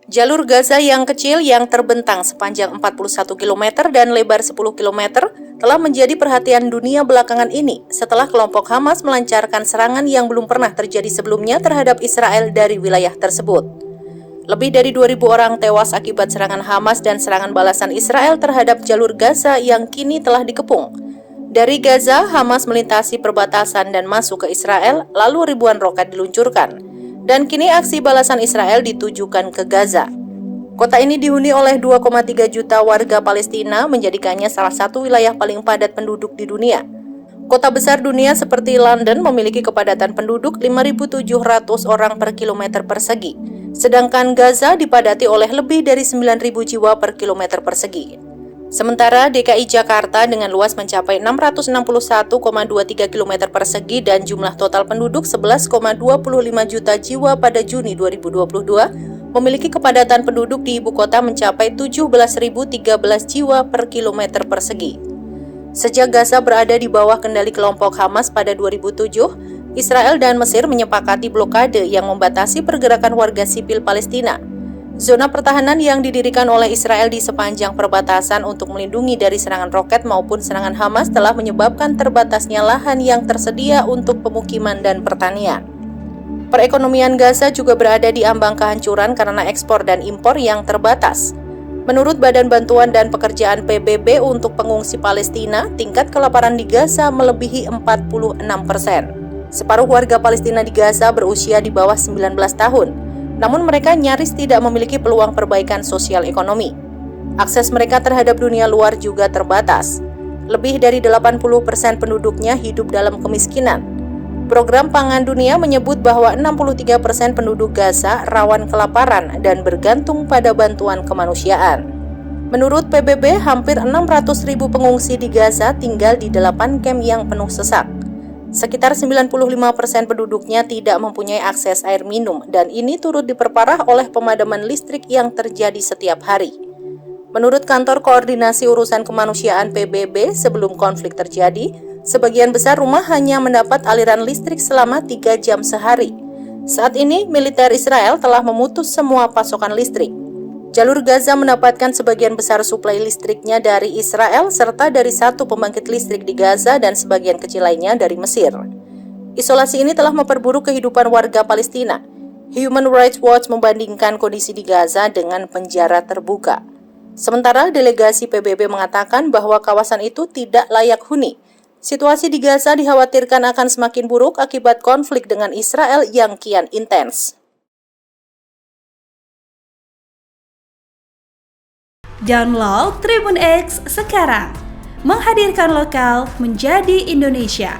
Jalur Gaza yang kecil yang terbentang sepanjang 41 km dan lebar 10 km telah menjadi perhatian dunia belakangan ini setelah kelompok Hamas melancarkan serangan yang belum pernah terjadi sebelumnya terhadap Israel dari wilayah tersebut. Lebih dari 2.000 orang tewas akibat serangan Hamas dan serangan balasan Israel terhadap jalur Gaza yang kini telah dikepung. Dari Gaza, Hamas melintasi perbatasan dan masuk ke Israel, lalu ribuan roket diluncurkan. Dan kini aksi balasan Israel ditujukan ke Gaza. Kota ini dihuni oleh 2,3 juta warga Palestina, menjadikannya salah satu wilayah paling padat penduduk di dunia. Kota besar dunia seperti London memiliki kepadatan penduduk 5.700 orang per kilometer persegi, sedangkan Gaza dipadati oleh lebih dari 9.000 jiwa per kilometer persegi. Sementara DKI Jakarta dengan luas mencapai 661,23 km persegi dan jumlah total penduduk 11,25 juta jiwa pada Juni 2022 memiliki kepadatan penduduk di ibu kota mencapai 17.013 jiwa per kilometer persegi. Sejak Gaza berada di bawah kendali kelompok Hamas pada 2007, Israel dan Mesir menyepakati blokade yang membatasi pergerakan warga sipil Palestina. Zona pertahanan yang didirikan oleh Israel di sepanjang perbatasan untuk melindungi dari serangan roket maupun serangan Hamas telah menyebabkan terbatasnya lahan yang tersedia untuk pemukiman dan pertanian. Perekonomian Gaza juga berada di ambang kehancuran karena ekspor dan impor yang terbatas. Menurut Badan Bantuan dan Pekerjaan PBB untuk pengungsi Palestina, tingkat kelaparan di Gaza melebihi 46%. Separuh warga Palestina di Gaza berusia di bawah 19 tahun. Namun mereka nyaris tidak memiliki peluang perbaikan sosial ekonomi. Akses mereka terhadap dunia luar juga terbatas. Lebih dari 80% penduduknya hidup dalam kemiskinan. Program Pangan Dunia menyebut bahwa 63% penduduk Gaza rawan kelaparan dan bergantung pada bantuan kemanusiaan. Menurut PBB, hampir 600.000 pengungsi di Gaza tinggal di 8 kamp yang penuh sesak. Sekitar 95% penduduknya tidak mempunyai akses air minum dan ini turut diperparah oleh pemadaman listrik yang terjadi setiap hari. Menurut Kantor Koordinasi Urusan Kemanusiaan PBB, sebelum konflik terjadi, sebagian besar rumah hanya mendapat aliran listrik selama 3 jam sehari. Saat ini, militer Israel telah memutus semua pasokan listrik. Jalur Gaza mendapatkan sebagian besar suplai listriknya dari Israel serta dari satu pembangkit listrik di Gaza dan sebagian kecil lainnya dari Mesir. Isolasi ini telah memperburuk kehidupan warga Palestina. Human Rights Watch membandingkan kondisi di Gaza dengan penjara terbuka. Sementara delegasi PBB mengatakan bahwa kawasan itu tidak layak huni. Situasi di Gaza dikhawatirkan akan semakin buruk akibat konflik dengan Israel yang kian intens. Download Tribun X sekarang, menghadirkan lokal menjadi Indonesia.